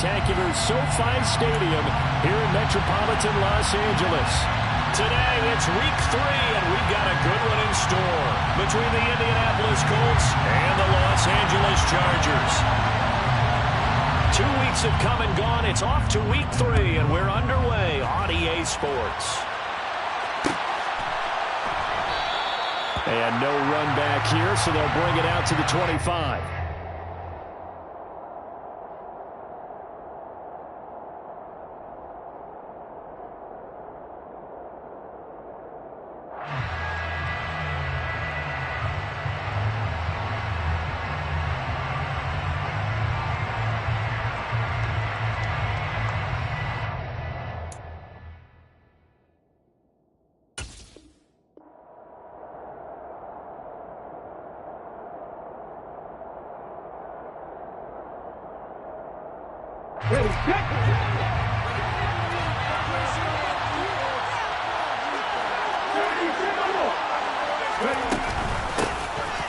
spectacular SoFi Stadium here in metropolitan Los Angeles. Today, it's week 3, and we've got a good one in store between the Indianapolis Colts and the Los Angeles Chargers. 2 weeks have come and gone. It's off to week 3, and we're underway on EA Sports. And no run back here, so they'll bring it out to the 25.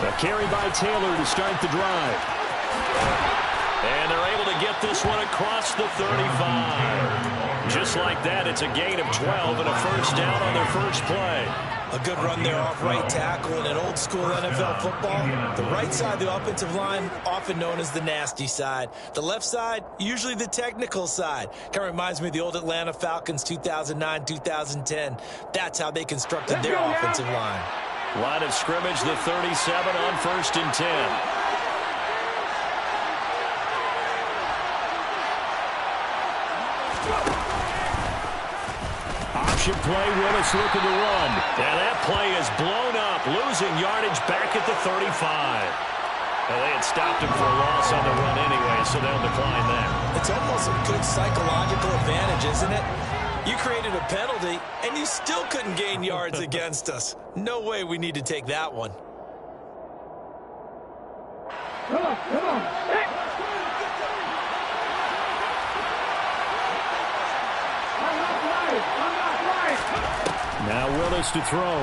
A carry by Taylor to start the drive. And they're able to get this one across the 35. Just like that, it's a gain of 12 and a first down on their first play. A good run there off right tackle in an old-school NFL football. The right side of the offensive line, often known as the nasty side. The left side, usually the technical side. Kind of reminds me of the old Atlanta Falcons 2009-2010. That's how they constructed their offensive line. Line of scrimmage, the 37 on 1st and 10. Option play, Willis looking to run. And that play is blown up, losing yardage back at the 35. Well, they had stopped him for a loss on the run anyway, so they'll decline that. It's almost a good psychological advantage, isn't it? You created a penalty, and you still couldn't gain yards against us. No way we need to take that one. Come on, come on. Hey. Now Willis to throw.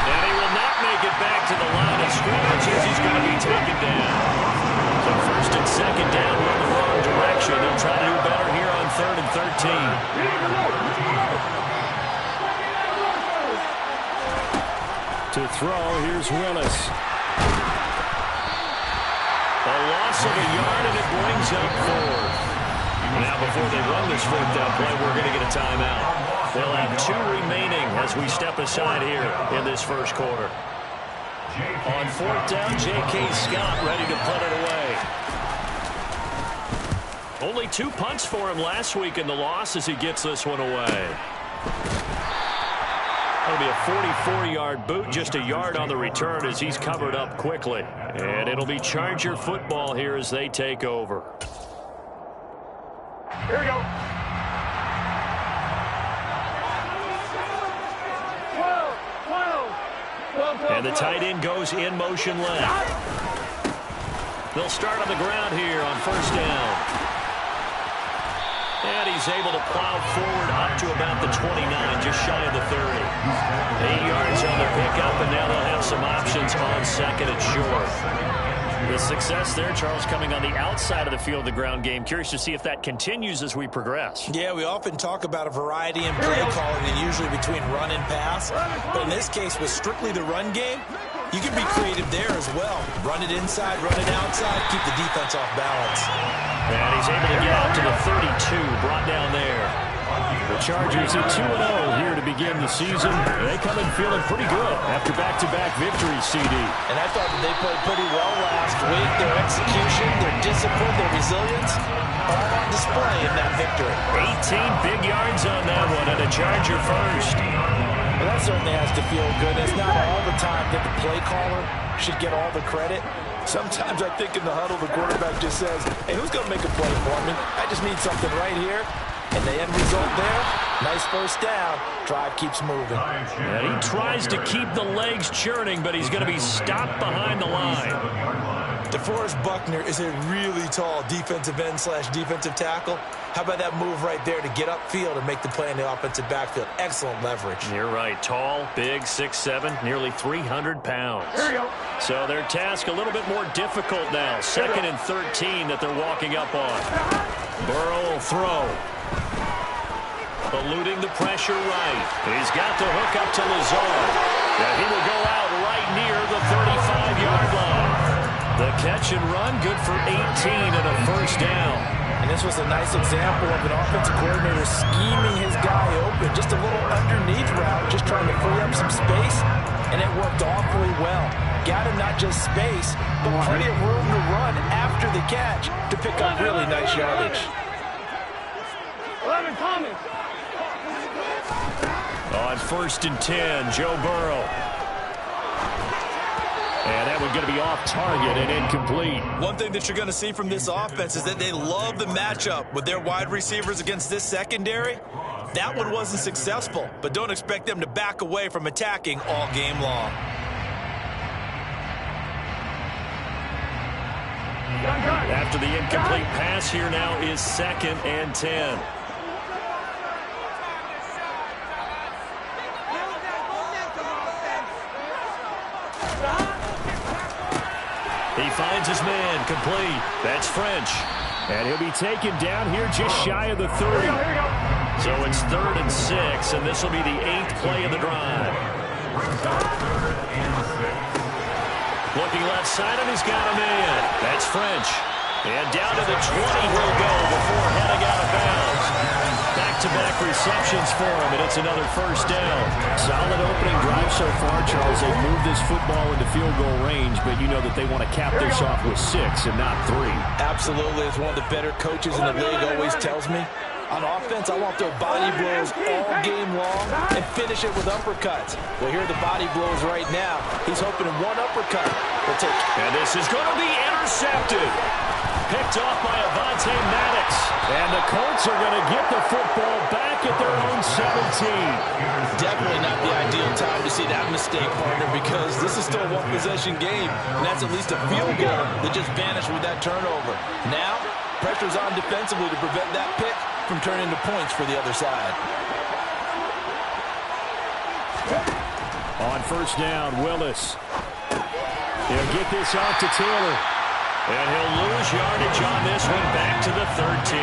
And he will not make it back to the line of scrimmage as he's going to be taken down. So 1st and 2nd down, we're in the wrong direction. They'll try to do better here on 3rd and 13. To throw, here's Willis. A loss of a yard, and it brings up 4th. Now, before they run this 4th down play, we're going to get a timeout. They'll have 2 remaining as we step aside here in this first quarter. On 4th down, J.K. Scott ready to punt it away. Only 2 punts for him last week in the loss as he gets this one away. That'll be a 44-yard boot, just a yard on the return as he's covered up quickly. And it'll be Charger football here as they take over. Here we go. 12. And the tight end goes in motion left. They'll start on the ground here on 1st down. And he's able to plow forward up to about the 29, just shy of the 30. 8 yards on the pickup, and now they'll have some options on 2nd and short. The success there, Charles, coming on the outside of the field, the ground game. Curious to see if that continues as we progress. Yeah, we often talk about a variety in play calling, and usually between run and pass. But in this case, with strictly the run game, you can be creative there as well. Run it inside, run it outside, keep the defense off balance. And he's able to get out to the 32, brought down there. The Chargers are 2-0 here to begin the season. They come in feeling pretty good after back-to-back victories, CD. And I thought that they played pretty well last week. Their execution, their discipline, their resilience, all on display in that victory. 18 big yards on that one, and a Charger first. Well, that certainly has to feel good. It's not all the time that the play caller should get all the credit. Sometimes I think in the huddle, the quarterback just says, hey, who's going to make a play for me? I just need something right here. And the end result there, nice first down. Drive keeps moving. And he tries to keep the legs churning, but he's going to be stopped behind the line. DeForest Buckner is a really tall defensive end / defensive tackle. How about that move right there to get upfield and make the play in the offensive backfield? Excellent leverage. You're right. Tall, big, 6'7", nearly 300 pounds. So their task a little bit more difficult now. 2nd and 13 that they're walking up on. Burrow will throw. Eluding the pressure right. He's got the hook up to Lazard. And he will go out right near the 35-yard line. The catch and run, good for 18 and a first down. And this was a nice example of an offensive coordinator scheming his guy open. Just a little underneath route, just trying to free up some space, and it worked awfully well. Got him not just space, but plenty of room to run after the catch to pick up really nice yardage. 11 Thomas. On 1st and 10, Joe Burrow. And that one's going to be off target and incomplete. One thing that you're going to see from this offense is that they love the matchup with their wide receivers against this secondary. That one wasn't successful, but don't expect them to back away from attacking all game long. After the incomplete pass, here now is 2nd and 10. He finds his man, complete. That's French. And he'll be taken down here just shy of the 30. So it's 3rd and 6, and this will be the 8th play of the drive. Looking left side, and he's got a man. That's French. And down to the 20 he'll go before heading out of bounds. Back-to-back receptions for him, and it's another first down. Solid opening drive so far, Charles. They've moved this football into field goal range, but you know that they want to cap this off with 6 and not 3. Absolutely. As one of the better coaches in the league always tells me, on offense, I want their body blows all game long and finish it with uppercuts. Well, here are the body blows right now. He's hoping in one uppercut will take. And this is going to be intercepted. Picked off by Avonte Maddox. And the Colts are going to get the football back at their own 17. Definitely not the ideal time to see that mistake, partner, because this is still a one-possession game, and that's at least a field goal that just vanished with that turnover. Now, pressure's on defensively to prevent that pick from turning into points for the other side. On 1st down, Willis. He'll get this off to Taylor. And he'll lose yardage on this one back to the 13.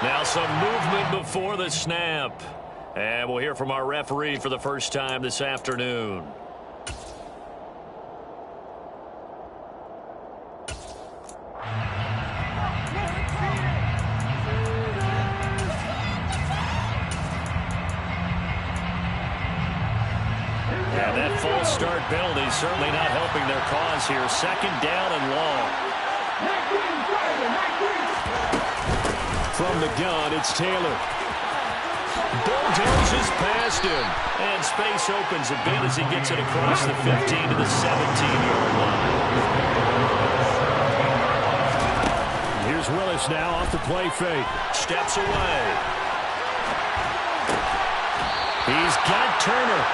Now some movement before the snap. And we'll hear from our referee for the first time this afternoon. And that false start penalty certainly not helping their cause here. 2nd down and long. From the gun, it's Taylor. Bulldozes past him. And space opens a bit as he gets it across the 15 to the 17-yard line. Here's Willis now off the play fake. Steps away. He's got Turner.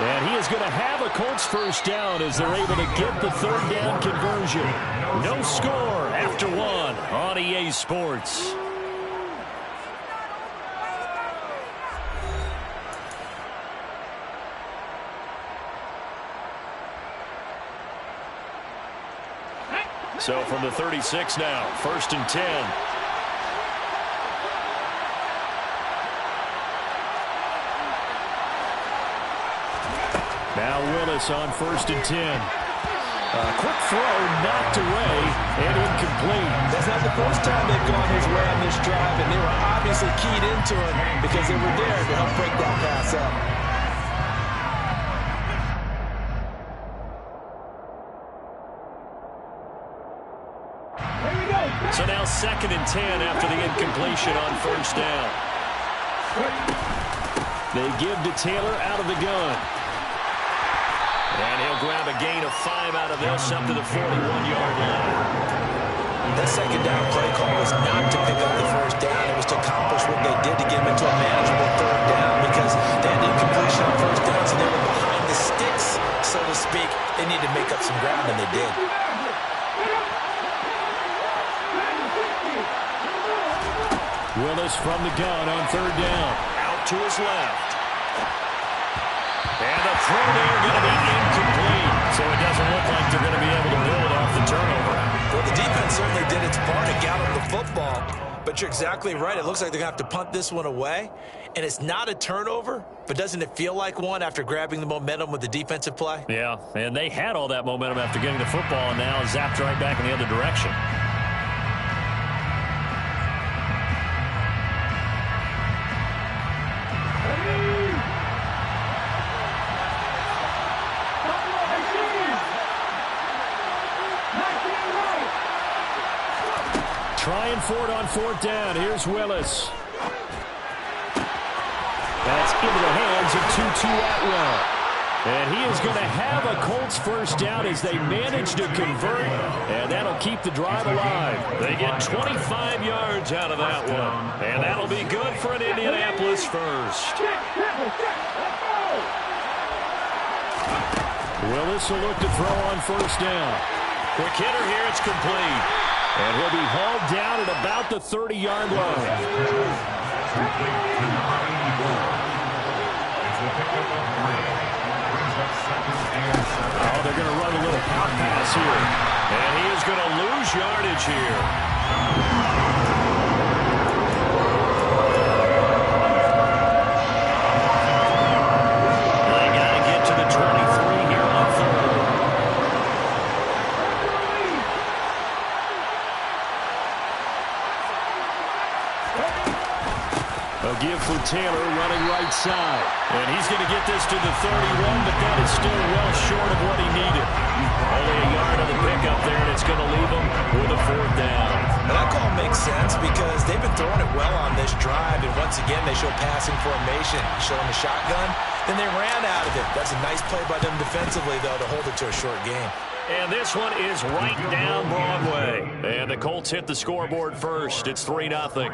And he is going to have a Colts first down as they're able to get the 3rd down conversion. No score after 1 on EA Sports. So from the 36 now, 1st and 10. Now Willis on 1st and 10. Quick throw, knocked away, and incomplete. That's not the first time they've gone his way on this drive, and they were obviously keyed into him because they were there to help break that pass up. So now 2nd and 10 after the incompletion on 1st down. They give to Taylor out of the gun. And he'll grab a gain of 5 out of this up to the 41-yard line. That second down play call was not to pick up the first down. It was to accomplish what they did to get them into a manageable third down because they had incompletion on first down, so they were behind the sticks, so to speak. They needed to make up some ground, and they did. Willis from the gun on third down. Out to his left. And the throw there going to be incomplete. So it doesn't look like they're going to be able to build off the turnover. Well, the defense certainly did its part to gallop the football. But you're exactly right. It looks like they're going to have to punt this one away. And it's not a turnover, but doesn't it feel like one after grabbing the momentum with the defensive play? Yeah, and they had all that momentum after getting the football and now zapped right back in the other direction. Trying for it on fourth down. Here's Willis. That's into the hands of Tutu Atwell. And he is going to have a Colts first down as they manage to convert. And that'll keep the drive alive. They get 25 yards out of that one. And that'll be good for an Indianapolis first. Willis will look to throw on first down. Quick hitter here. It's complete. And he'll be hauled down at about the 30-yard line. Oh, they're going to run a little out pass here. And he is going to lose yardage here. They got to get to the 23 here on third. A give for Taylor running right side. And he's going to get this to the 31, but that is still well short of what he needed. Only a yard on the pickup there, and it's going to leave him with a fourth down. And that call makes sense because they've been throwing it well on this drive, and once again they show passing formation. Showing the shotgun, then they ran out of it. That's a nice play by them defensively, though, to hold it to a short game. And this one is right down Broadway. And the Colts hit the scoreboard first. It's 3-0.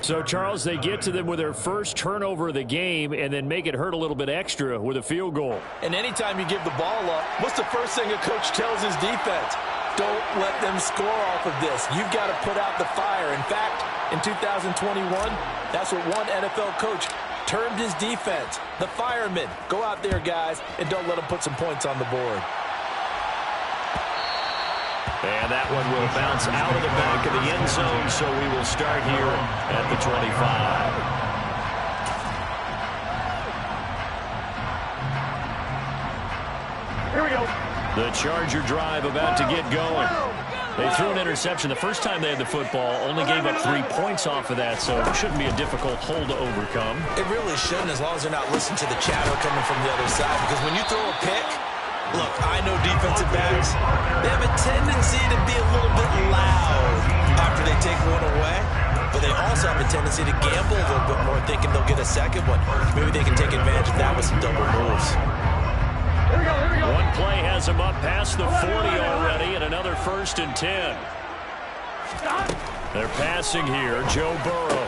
So, Charles, they get to them with their first turnover of the game and then make it hurt a little bit extra with a field goal. And anytime you give the ball up, what's the first thing a coach tells his defense? Don't let them score off of this. You've got to put out the fire. In fact, in 2021, that's what one NFL coach termed his defense. The firemen. Go out there, guys, and don't let them put some points on the board. And that one will bounce out of the back of the end zone, so we will start here at the 25. Here we go. The Charger drive about to get going. They threw an interception the first time they had the football, only gave up 3 points off of that, so it shouldn't be a difficult hole to overcome. It really shouldn't, as long as they're not listening to the chatter coming from the other side, because when you throw a pick, look, I know defensive backs, they have a tendency to be a little bit loud after they take one away, but they also have a tendency to gamble a little bit more, thinking they'll get a second one. Maybe they can take advantage of that with some double moves. Here we go, here we go. One play has them up past the 40 already, and another 1st and 10. They're passing here, Joe Burrow.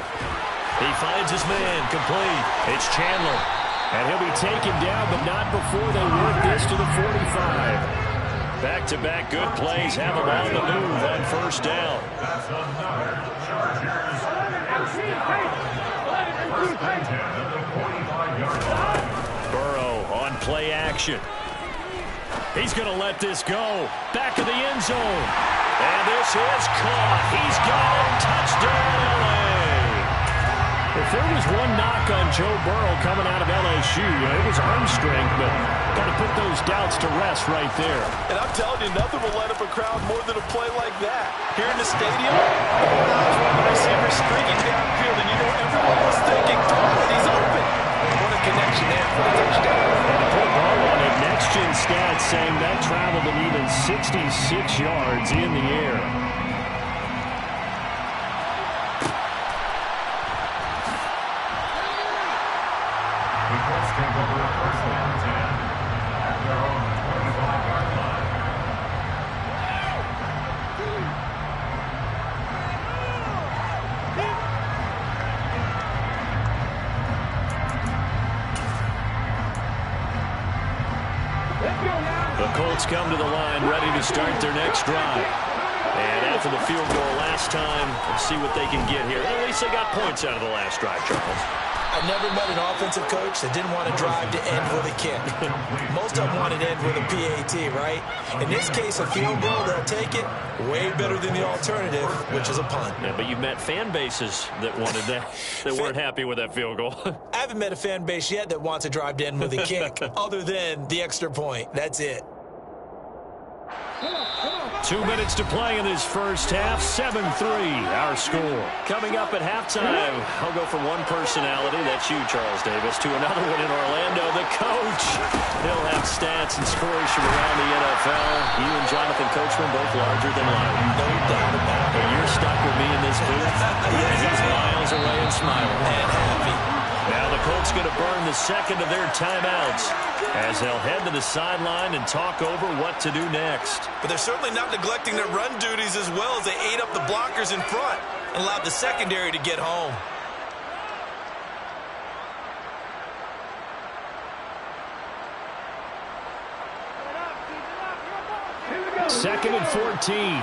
He finds his man, complete. It's Chandler. And he'll be taken down, but not before they work this to the 45. Back-to-back good plays have them on the move on first down. Burrow on play action. He's going to let this go. Back of the end zone. And this is caught. He's got it. Touchdown, LA. If there was one knock on Joe Burrow coming out of LSU, it was arm strength, but got to put those doubts to rest right there. And I'm telling you, nothing will light up a crowd more than a play like that. Here in the stadium, the receiver streaking downfield, and you know everyone was thinking, oh, he's open. What a connection there for the touchdown. And to put ball on it, Next Gen Stats saying that traveled an even 66 yards in the air. The Colts come to the line, ready to start their next drive. And after the field goal last time, let's see what they can get here. At least they got points out of the last drive, Charles. I never met an offensive coach that didn't want to drive to end with a kick. Most of them wanted to end with a PAT, right? In this case, a field goal, they'll take it. Way better than the alternative, which is a punt. Yeah, but you've met fan bases that wanted that, that weren't happy with that field goal. I haven't met a fan base yet that wants to drive to end with a kick, other than the extra point. That's it. 2 minutes to play in this first half. 7-3, our score. Coming up at halftime, I'll go from one personality, that's you, Charles Davis, to another one in Orlando, the coach. He'll have stats and scores from around the NFL. You and Jonathan Coachman both larger than life. No doubt about it. And you're stuck with me in this booth. Yes, and he's miles away and smiling. And happy. Now the Colts going to burn the second of their timeouts as they'll head to the sideline and talk over what to do next. But they're certainly not neglecting their run duties as well as they ate up the blockers in front and allowed the secondary to get home. Second and 14.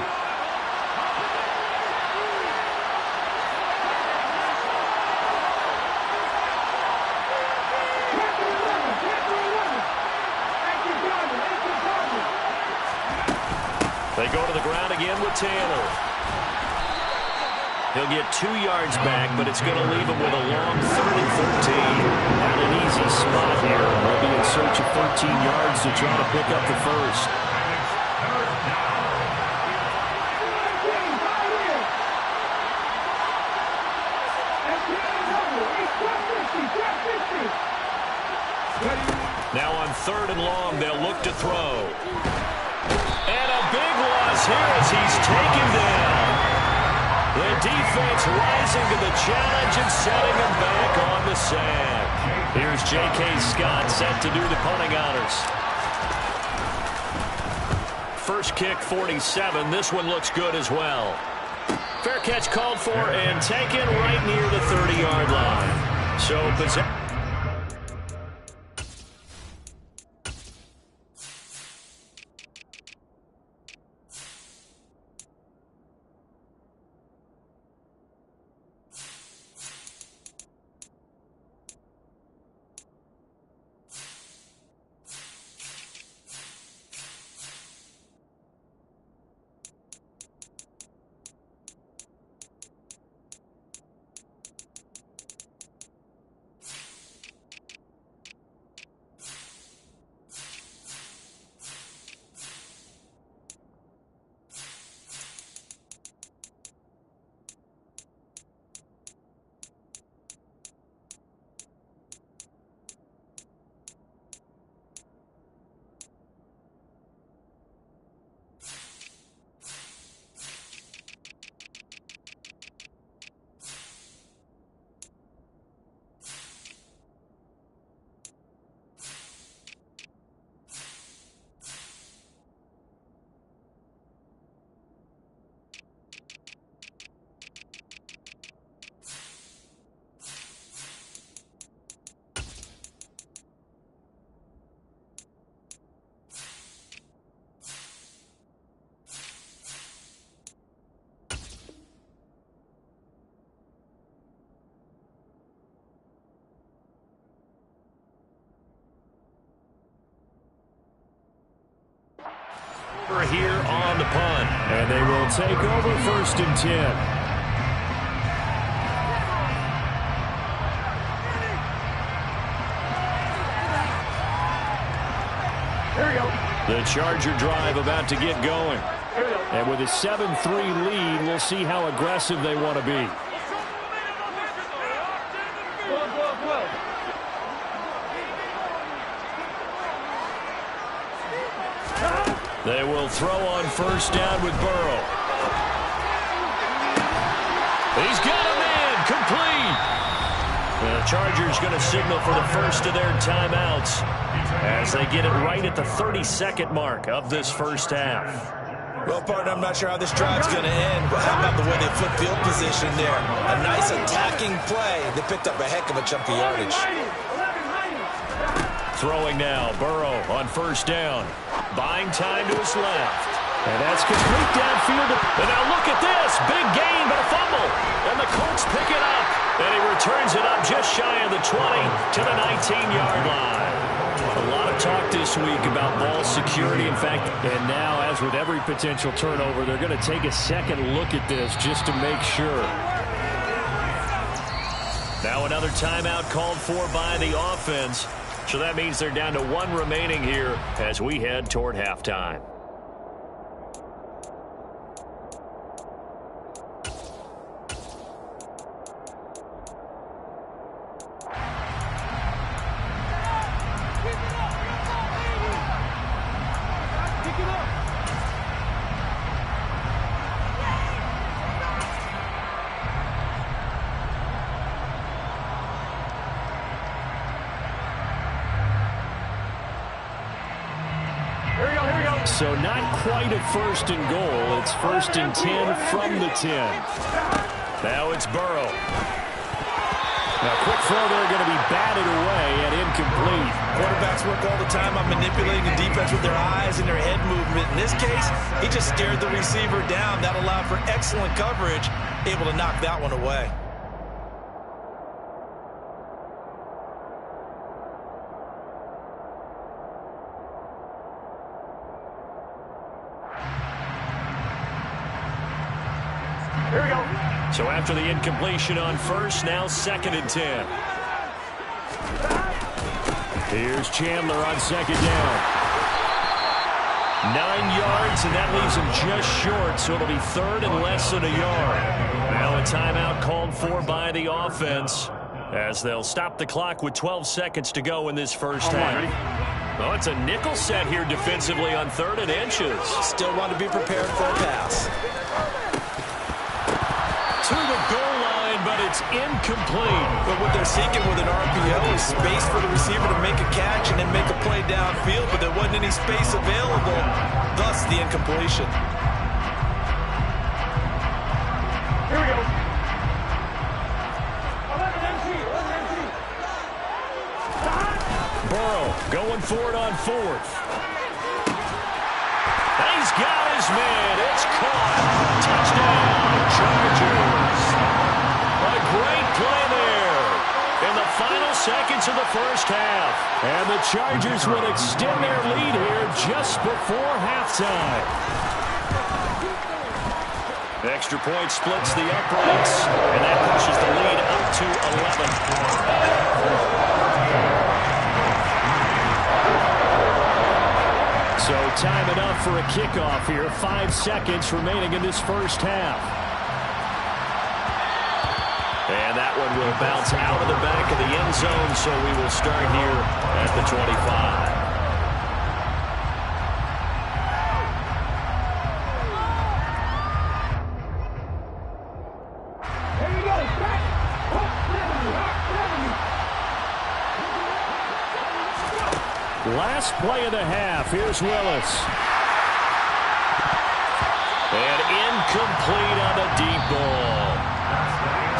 They go to the ground again with Taylor. He'll get 2 yards back, but it's going to leave him with a long 3rd and 13. Not an easy spot here. They'll be in search of 13 yards to try to pick up the first. Now on 3rd and long, they'll look to throw. And a big loss here as he's taken down. The defense rising to the challenge and setting him back on the sack. Here's J.K. Scott set to do the punting honors. First kick, 47. This one looks good as well. Fair catch called for and taken right near the 30-yard line. So possession. Here on the punt, and they will take over 1st and 10. Here we go. The Charger drive about to get going. And with a 7-3 lead, we'll see how aggressive they want to be. They will throw on 1st down with Burrow. He's got a man, complete. The Chargers going to signal for the first of their timeouts as they get it right at the 32nd mark of this first half. Well, partner, I'm not sure how this drive's going to end, but how about the way they flip field position there? A nice attacking play. They picked up a heck of a chunk of yardage. Throwing now, Burrow on first down. Buying time to his left. And that's complete downfield. And now look at this. Big gain, but a fumble. And the Colts pick it up. And he returns it up just shy of the 20 to the 19-yard line. A lot of talk this week about ball security. In fact, and now, as with every potential turnover, they're going to take a second look at this just to make sure. Now another timeout called for by the offense. So that means they're down to one remaining here as we head toward halftime. So not quite a first and goal. It's first and 10 from the 10. Now it's Burrow. Now quick throw there, going to be batted away and incomplete. Quarterbacks work all the time on manipulating the defense with their eyes and their head movement. In this case, he just stared the receiver down. That allowed for excellent coverage, able to knock that one away. Here we go. So after the incompletion on first, now second and 10. Here's Chandler on second down. 9 yards, and that leaves him just short, so it'll be third and less than a yard. Now a timeout called for by the offense as they'll stop the clock with 12 seconds to go in this first half. Oh, it's a nickel set here defensively on 3rd and inches. Still want to be prepared for a pass. To the goal line, but it's incomplete. But what they're seeking with an RPO is space for the receiver to make a catch and then make a play downfield, but there wasn't any space available, thus the incompletion. Here we go. Burrow going for it on 4th. He's got his man. It's caught. Touchdown, Chargers. A great play there in the final seconds of the first half. And the Chargers will extend their lead here just before halftime. The extra point splits the uprights, and that pushes the lead up to 11. So time enough for a kickoff here. 5 seconds remaining in this first half. And that one will bounce out of the back of the end zone, so we will start here at the 25. Last play of the half. Here's Willis. And incomplete on the deep ball.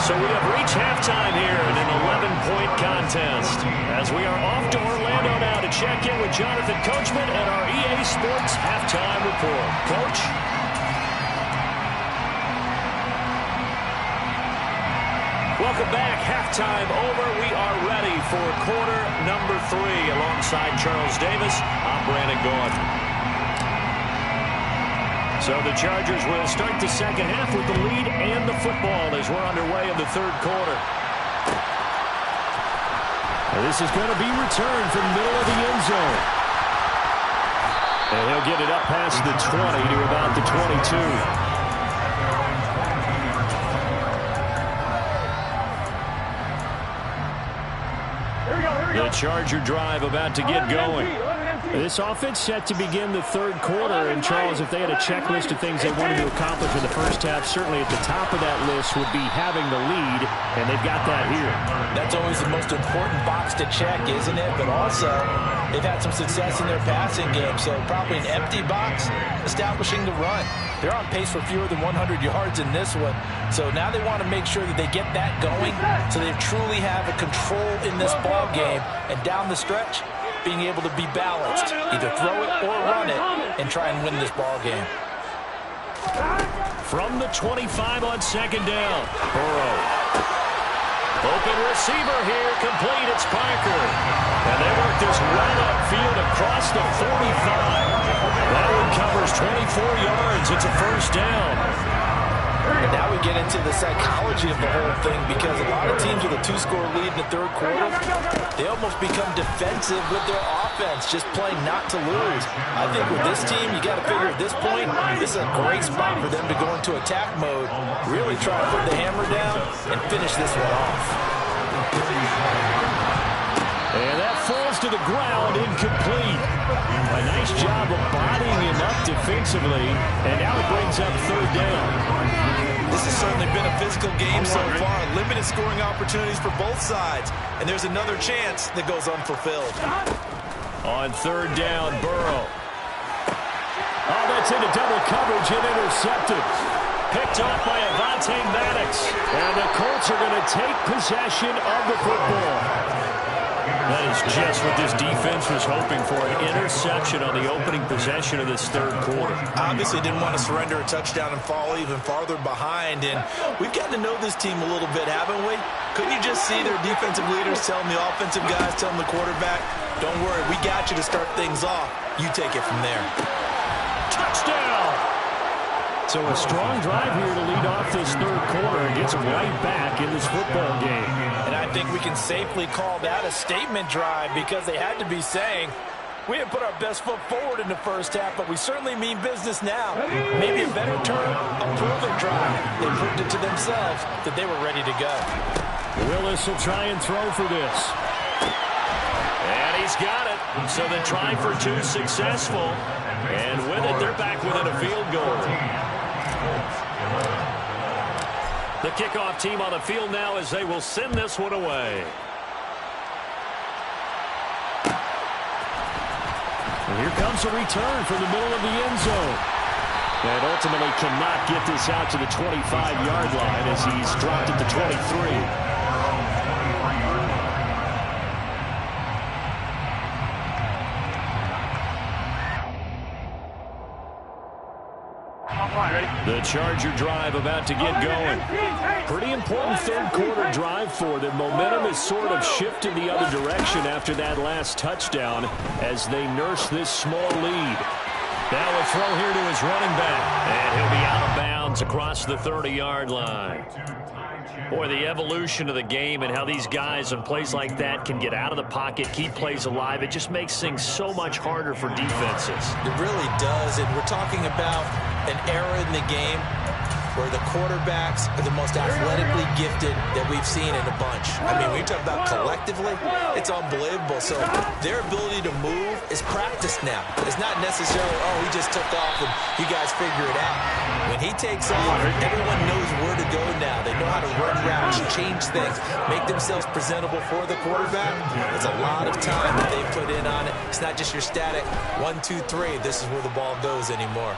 So we have reached halftime here in an 11-point contest. As we are off to Orlando now to check in with Jonathan Coachman and our EA Sports Halftime Report. Coach? Welcome back. Halftime over. We are ready for quarter number 3. Alongside Charles Davis, I'm Brandon Gaudin. So the Chargers will start the second half with the lead and the football as we're underway in the third quarter. And this is going to be returned from the middle of the end zone. And he'll get it up past the 20 to about the 22. The Charger drive about to get going. This offense set to begin the third quarter. And, Charles, if they had a checklist of things they wanted to accomplish in the first half, certainly at the top of that list would be having the lead, and they've got that here. That's always the most important box to check, isn't it? But also, they've had some success in their passing game, so probably an empty box, establishing the run. They're on pace for fewer than 100 yards in this one. So now they want to make sure that they get that going so they truly have a control in this ball game. And down the stretch, being able to be balanced, either throw it or run it, and try and win this ball game. From the 25 on second down, Burrow. Open receiver here, complete, it's Parker. And they work this right upfield across the 45. That one covers 24 yards, it's a first down. And now we get into the psychology of the whole thing, because a lot of teams with a 2-score lead in the third quarter, they almost become defensive with their offense, just playing not to lose. I think with this team, you got to figure at this point, this is a great spot for them to go into attack mode, really try to put the hammer down and finish this one off. And that falls to the ground, incomplete. A nice job of bodying him up defensively, and now it brings up third down. This has certainly been a physical game so far. Limited scoring opportunities for both sides. And there's another chance that goes unfulfilled. On third down, Burrow. Oh, that's into double coverage and intercepted. Picked off by Avonte Maddox. And the Colts are going to take possession of the football. That is just what this defense was hoping for, an interception on the opening possession of this third quarter. Obviously didn't want to surrender a touchdown and fall even farther behind, and we've gotten to know this team a little bit, haven't we? Couldn't you just see their defensive leaders telling the offensive guys, telling the quarterback, don't worry, we got you to start things off. You take it from there. Touchdown! So a strong drive here to lead off this third quarter and gets them right back in this football game. And I think we can safely call that a statement drive, because they had to be saying, we didn't put our best foot forward in the first half, but we certainly mean business now. Maybe a better term, a proven drive. They proved it to themselves that they were ready to go. Willis will try and throw for this. And he's got it. So the try for two successful. And with it, they're back within a field goal. The kickoff team on the field now as they will send this one away. And here comes a return from the middle of the end zone. And ultimately cannot get this out to the 25-yard line as he's dropped at the 23. The Charger drive about to get going. Pretty important third quarter drive for them. Momentum has sort of shifted the other direction after that last touchdown as they nurse this small lead. Now a throw here to his running back. And he'll be out of bounds across the 30-yard line. Boy, the evolution of the game and how these guys on plays like that can get out of the pocket, keep plays alive, it just makes things so much harder for defenses. It really does, and we're talking about an era in the game where the quarterbacks are the most athletically gifted that we've seen in a bunch. I mean, when you talk about collectively, it's unbelievable. So their ability to move is practiced now. It's not necessarily, oh, he just took off and you guys figure it out. When he takes off, everyone knows where to go now. They know how to run routes, change things, make themselves presentable for the quarterback. It's a lot of time that they put in on it. It's not just your static 1, 2, 3. This is where the ball goes anymore.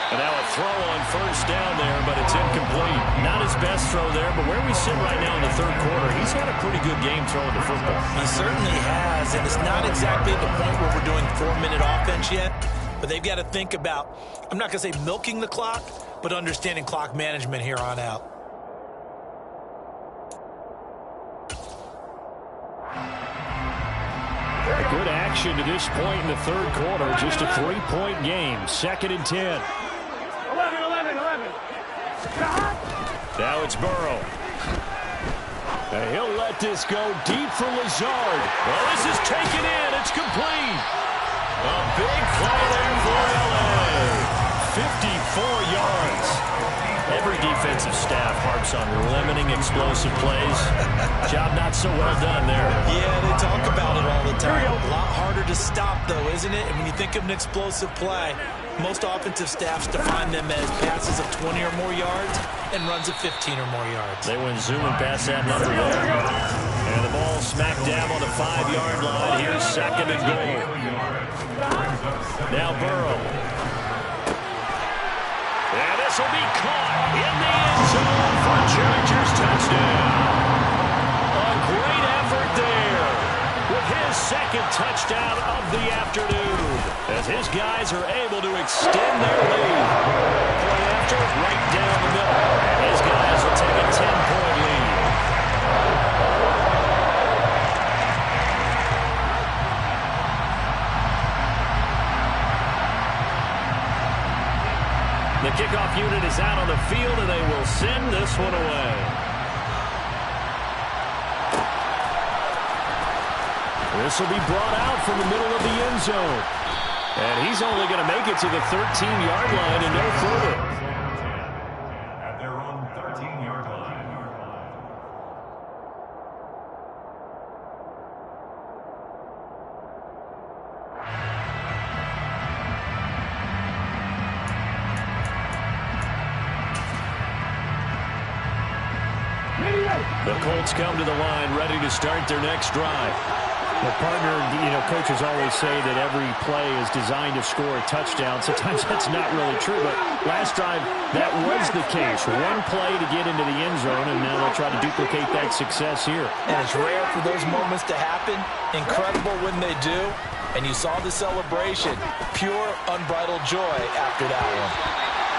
And now a throw on first down there, but it's incomplete. Not his best throw there, but where we sit right now in the third quarter, he's had a pretty good game throwing the football. He certainly has, and it's not exactly at the point where we're doing 4-minute offense yet, but they've got to think about, I'm not going to say milking the clock, but understanding clock management here on out. Good action to this point in the third quarter. Just a 3-point game. 2nd and 10. 11. Now it's Burrow. And he'll let this go deep for Lazard. Well, this is taken in. It's complete. A big play there for L.A. 54 yards. Every defensive staff harps on limiting explosive plays. Job not so well done there. Yeah, they talk about it all the time. A lot harder to stop, though, isn't it? And when you think of an explosive play, most offensive staffs define them as passes of 20 or more yards and runs of 15 or more yards. They went zooming past that number there. And the ball smack dab on the 5-yard line. Here's 2nd and goal. Now Burrow. And this will be caught in the end zone for Chargers touchdown. A great effort touchdown of the afternoon as his guys are able to extend their lead. Point after, right down the middle. And his guys will take a 10-point lead. The kickoff unit is out on the field, and they will send this one away. This will be brought out from the middle of the end zone. And he's only going to make it to the 13-yard line and no further. At their own 13-yard line. The Colts come to the line ready to start their next drive. The partner, coaches always say that every play is designed to score a touchdown. Sometimes that's not really true, but last drive, that was the case. One play to get into the end zone, and now they'll try to duplicate that success here. And it's rare for those moments to happen. Incredible when they do. And you saw the celebration. Pure, unbridled joy after that one.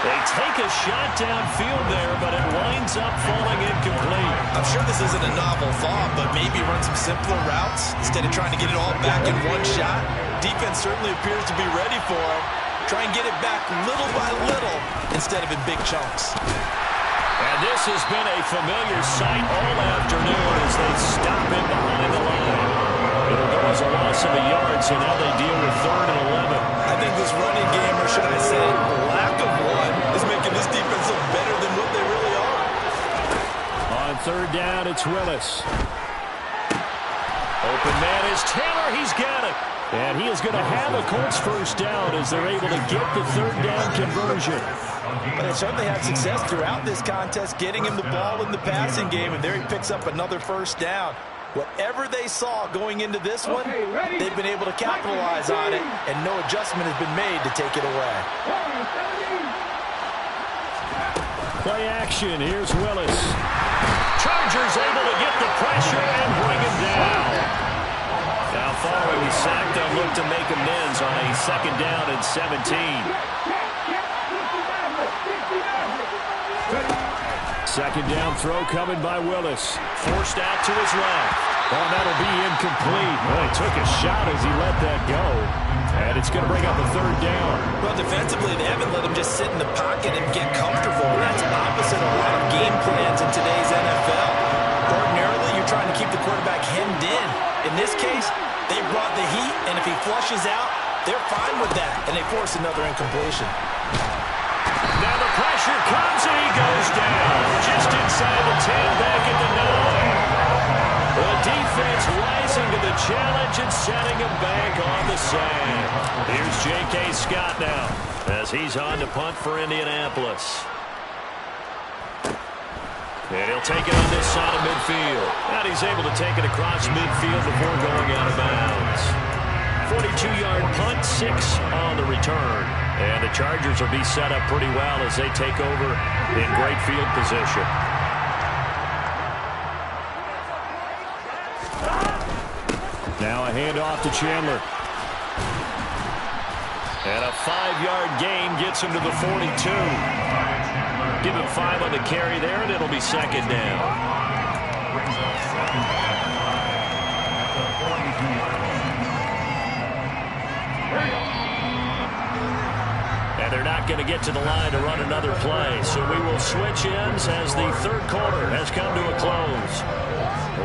They take a shot downfield there, but it winds up falling incomplete. I'm sure this isn't a novel thought, but maybe run some simpler routes instead of trying to get it all back in one shot. Defense certainly appears to be ready for it. Try and get it back little by little instead of in big chunks. And this has been a familiar sight all afternoon as they stop it behind the line. It'll go as a loss of a yard, so now they deal with 3rd and 11. I think this running game, or should I say lack of one, is making this defense look better than what they really are. On 3rd down, it's Willis. Open man is Taylor. He's got it. And he is going to have a Colts first down as they're able to get the 3rd down conversion. But they certainly had success throughout this contest, getting him the ball in the passing game, and there he picks up another first down. Whatever they saw going into this one, they've been able to capitalize on it, and no adjustment has been made to take it away. Play action. Here's Willis. Chargers able to get the pressure and bring him down. Now following the sack, they'll look to make amends on a 2nd down and 17. Second down throw coming by Willis. Forced out to his left. Oh, that'll be incomplete. Well, he took a shot as he let that go. And it's going to bring up a 3rd down. Well, defensively, they haven't let him just sit in the pocket and get comfortable. And that's opposite a lot of game plans in today's NFL. Ordinarily, you're trying to keep the quarterback hemmed in. In this case, they brought the heat, and if he flushes out, they're fine with that. And they force another incompletion. Now the pressure comes and he goes down. Just inside the 10, back at the 9. The defense rising to the challenge and setting him back on the sand. Here's J.K. Scott now as he's on to punt for Indianapolis. And he'll take it on this side of midfield. And he's able to take it across midfield before going out of bounds. 42-yard punt, 6 on the return. And the Chargers will be set up pretty well as they take over in great field position. Now a handoff to Chandler. And a 5-yard gain gets him to the 42. Give him 5 on the carry there, and it'll be 2nd down. And they're not going to get to the line to run another play, so we will switch ends as the 3rd quarter has come to a close.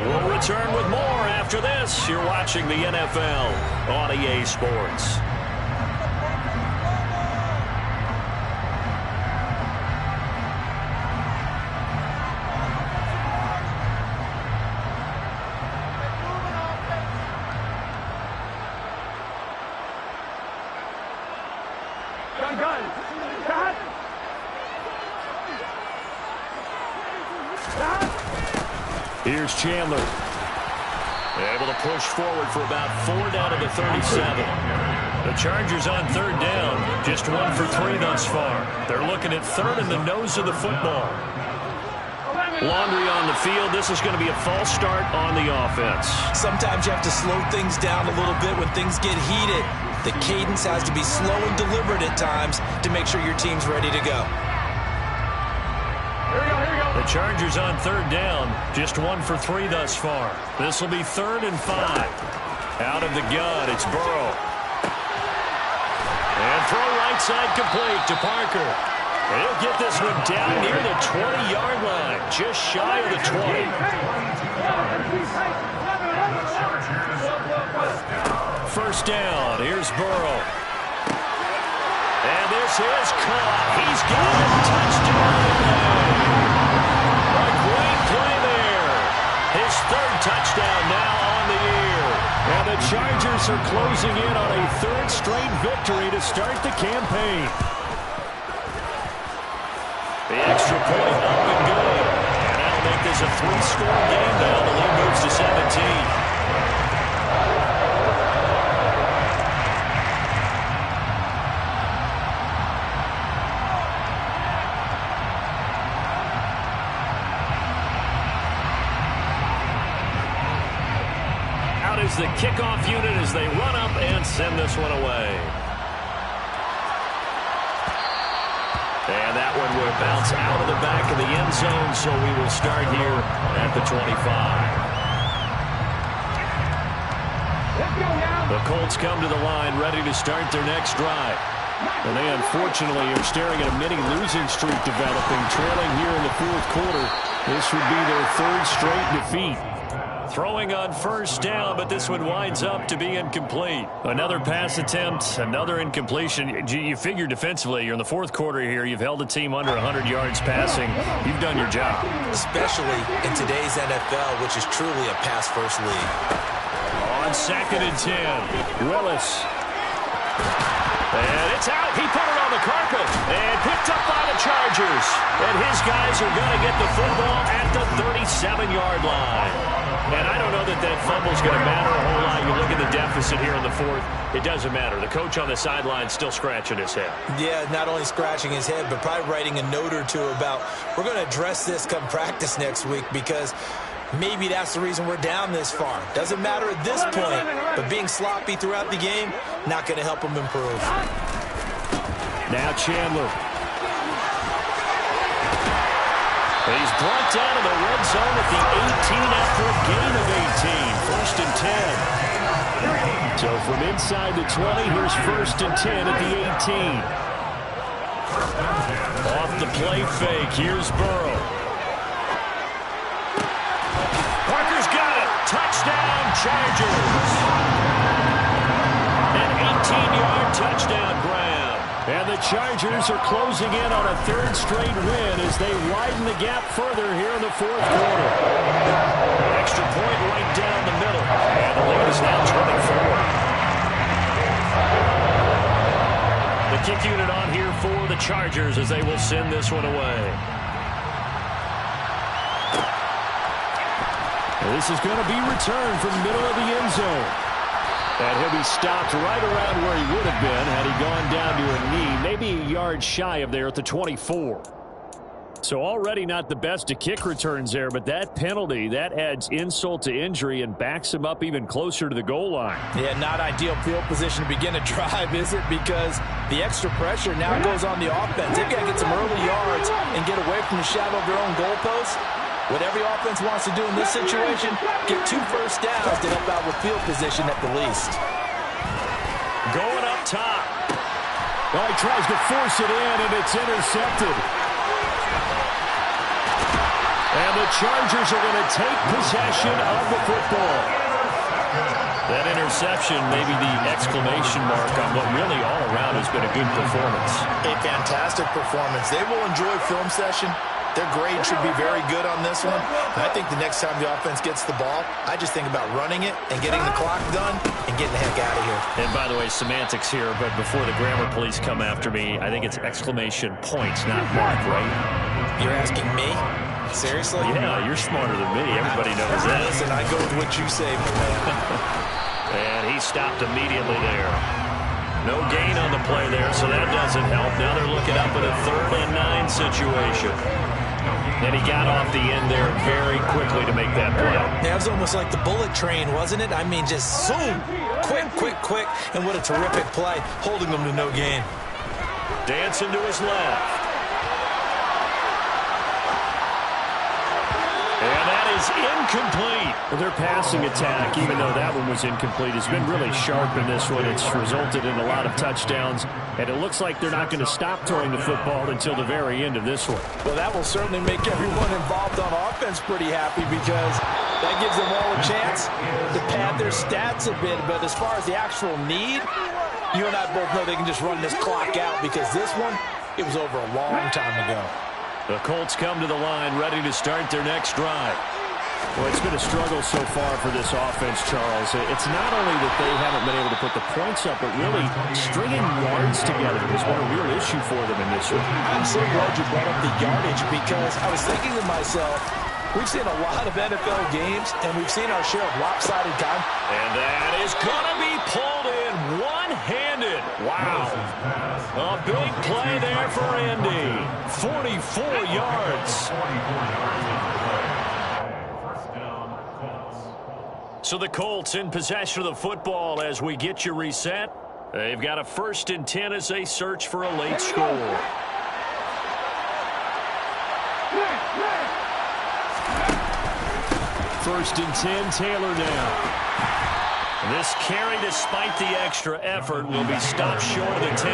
We'll return with more after this. You're watching the NFL on EA Sports. Here's Chandler. Able to push forward for about 4 down to the 37. The Chargers on 3rd down. Just 1 for 3 thus far. They're looking at 3rd in the nose of the football. Laundry on the field. This is going to be a false start on the offense. Sometimes you have to slow things down a little bit when things get heated. The cadence has to be slow and deliberate at times to make sure your team's ready to go. The Chargers on third down. Just 1 for 3 thus far. This will be 3rd and 5. Out of the gun, it's Burrow. And throw right side complete to Parker. He'll get this one down near the 20-yard line, just shy of the 20. First down, here's Burrow. And this is caught. He's got a touchdown. A great play there. His 3rd touchdown now on the year. And the Chargers are closing in on a 3rd straight victory to start the campaign. The extra point up and good. And that'll make this a 3-score game now. The lead moves to 17. Out is the kickoff unit as they run up and send this one away. And that one will bounce out of the back of the end zone, so we will start here at the 25. The Colts come to the line ready to start their next drive. And they unfortunately are staring at a mini losing streak developing, trailing here in the 4th quarter. This would be their 3rd straight defeat. Throwing on first down, but this one winds up to be incomplete. Another pass attempt, another incompletion. You figure defensively, you're in the 4th quarter here. You've held the team under 100 yards passing. You've done your job. Especially in today's NFL, which is truly a pass-first league. On 2nd and 10, Willis. And it's out. He put it on the carpet and picked up by the Chargers. And his guys are going to get the football at the 37-yard line. And I don't know that that fumble's going to matter a whole lot. You look at the deficit here in the 4th. It doesn't matter. The coach on the sideline still scratching his head. Yeah, not only scratching his head, but probably writing a note or two about, we're going to address this come practice next week because maybe that's the reason we're down this far. Doesn't matter at this point, but being sloppy throughout the game, not going to help him improve. Now Chandler. He's brought down in the red zone at the 18 after a gain of 18. 1st and 10. So from inside the 20, here's 1st and 10 at the 18. Off the play fake, here's Burrow. Parker's got it. Touchdown, Chargers. An 18-yard touchdown grab. And the Chargers are closing in on a 3rd straight win as they widen the gap further here in the 4th quarter. Extra point right down the middle. And the lead is now 24. The kick unit on here for the Chargers as they will send this one away. This is going to be returned from the middle of the end zone. And he'll be stopped right around where he would have been had he gone down to a knee, maybe a yard shy of there at the 24. So already not the best of kick returns there, but that penalty, that adds insult to injury and backs him up even closer to the goal line. Yeah, not ideal field position to begin a drive, is it? Because the extra pressure now goes on the offense. They've got to get some early yards and get away from the shadow of their own goalposts. What every offense wants to do in this situation, get 2 first downs to help out with field position at the least. Going up top. Well, he tries to force it in, and it's intercepted. And the Chargers are going to take possession of the football. That interception, maybe the exclamation mark on what really all around has been a good performance. A fantastic performance. They will enjoy film session. Their grade should be very good on this one. And I think the next time the offense gets the ball, I just think about running it and getting the clock done and getting the heck out of here. And by the way, semantics here, but before the grammar police come after me, I think it's exclamation points, not mark, right? You're asking me? Seriously? Yeah, you're smarter than me. Everybody knows that. Listen, I go with what you say, man. And he stopped immediately there. No gain on the play there, so that doesn't help. Now they're looking up at a 3rd and 9 situation. And he got off the end there very quickly to make that play. That was almost like the bullet train, wasn't it? I mean, just zoom. Quick, quick, quick. And what a terrific play, holding them to no gain. Dancing to his left. And that is incomplete. Well, their passing attack, even though that one was incomplete, has been really sharp in this one. It's resulted in a lot of touchdowns, and it looks like they're not going to stop throwing the football until the very end of this one. Well, that will certainly make everyone involved on offense pretty happy because that gives them all a chance to pad their stats a bit. But as far as the actual need, you and I both know they can just run this clock out because this one, it was over a long time ago. The Colts come to the line, ready to start their next drive. Well, it's been a struggle so far for this offense, Charles. It's not only that they haven't been able to put the points up, but really stringing yards together has been a real issue for them in this one. I'm so glad you brought up the yardage because I was thinking to myself, we've seen a lot of NFL games, and we've seen our share of lopsided time. And that is going to be pulled in one-handed. Wow. A big play there for Indy. 44 yards. So the Colts in possession of the football as we get you reset. They've got a 1st and 10 as they search for a late score. First and 10, Taylor now. This carry, despite the extra effort, will be stopped short of the 10.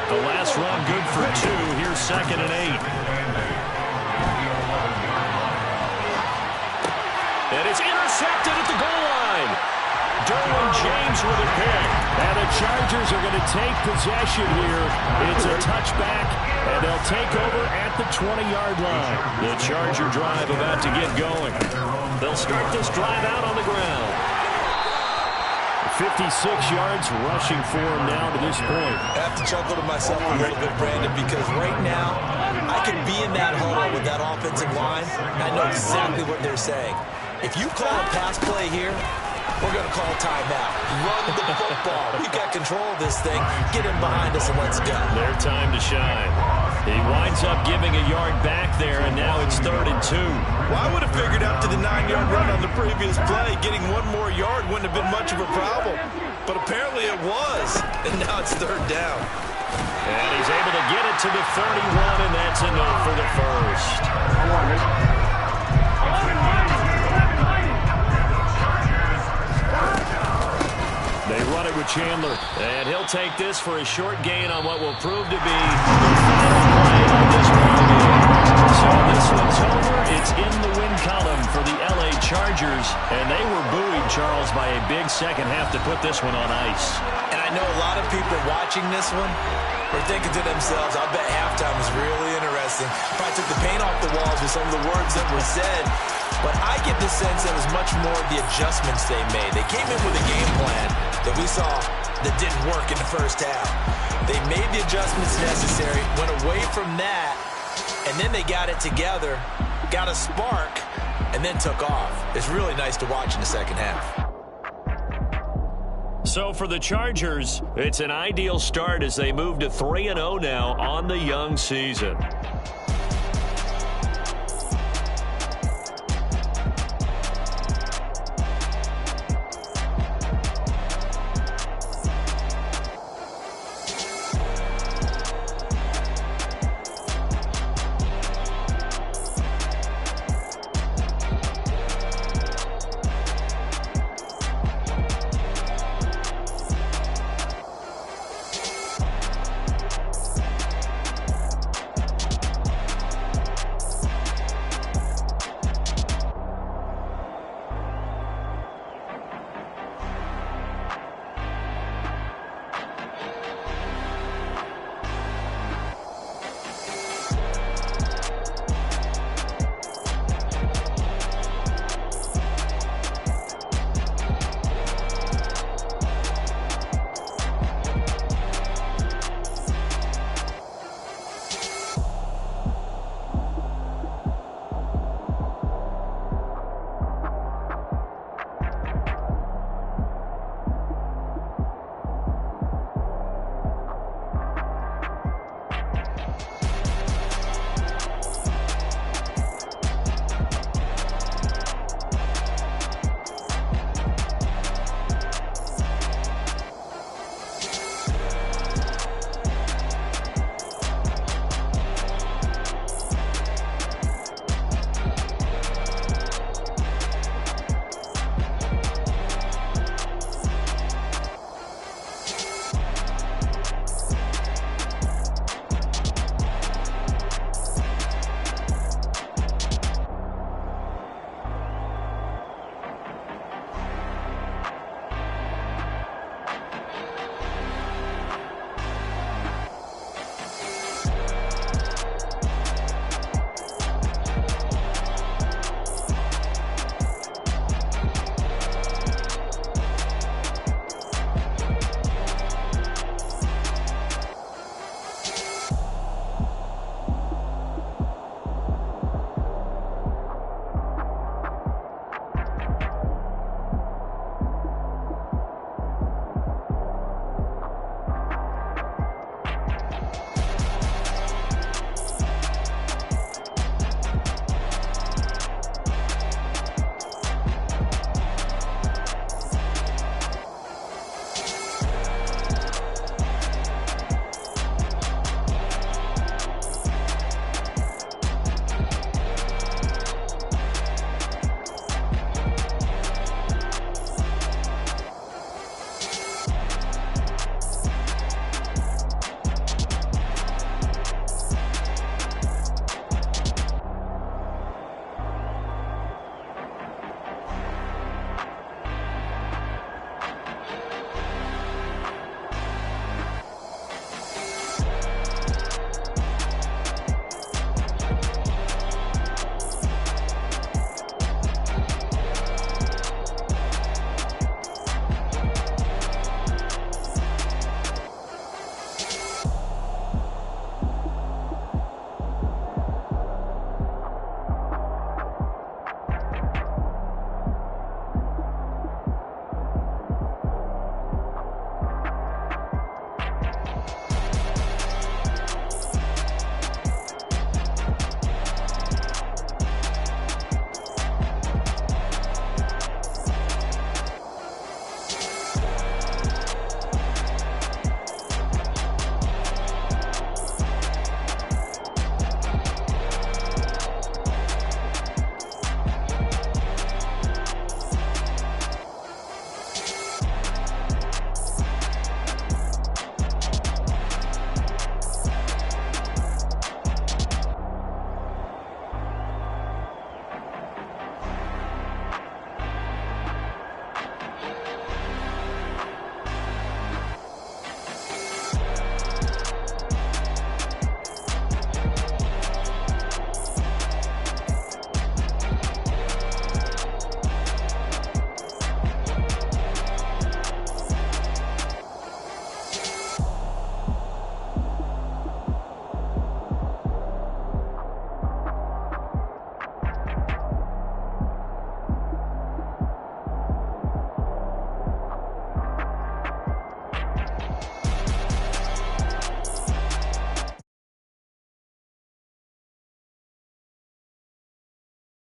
The last run good for 2. Here's 2nd and 8. And it's intercepted at the goal line. Derwin James with a pick. And the Chargers are going to take possession here. It's a touchback, and they'll take over at the 20-yard line. The Charger drive about to get going. They'll start this drive out on the ground. 56 yards rushing for him now to this point. I have to chuckle to myself a little bit, Brandon, because right now I could be in that huddle with that offensive line, and I know exactly what they're saying. If you call a pass play here, we're going to call timeout. Run the football. We've got control of this thing. Get in behind us and let's go. Their time to shine. He winds up giving a yard back there, and now it's 3rd and 2. Well, I would have figured after the 9-yard run on the previous play, getting one more yard wouldn't have been much of a problem. But apparently it was, and now it's 3rd down. And he's able to get it to the 31, and that's enough for the first. They run it with Chandler, and he'll take this for a short gain on what will prove to be the final play of this ball game. So this one's over. It's in the win column for the LA Chargers, and they were buoyed, Charles, by a big second half to put this one on ice. And I know a lot of people watching this one are thinking to themselves, I bet halftime was really interesting. Probably took the paint off the walls with some of the words that were said. But I get the sense that it was much more of the adjustments they made. They came in with a game plan that we saw that didn't work in the first half. They made the adjustments necessary, went away from that, and then they got it together, got a spark, and then took off. It's really nice to watch in the second half. So for the Chargers, it's an ideal start as they move to 3-0 now on the young season.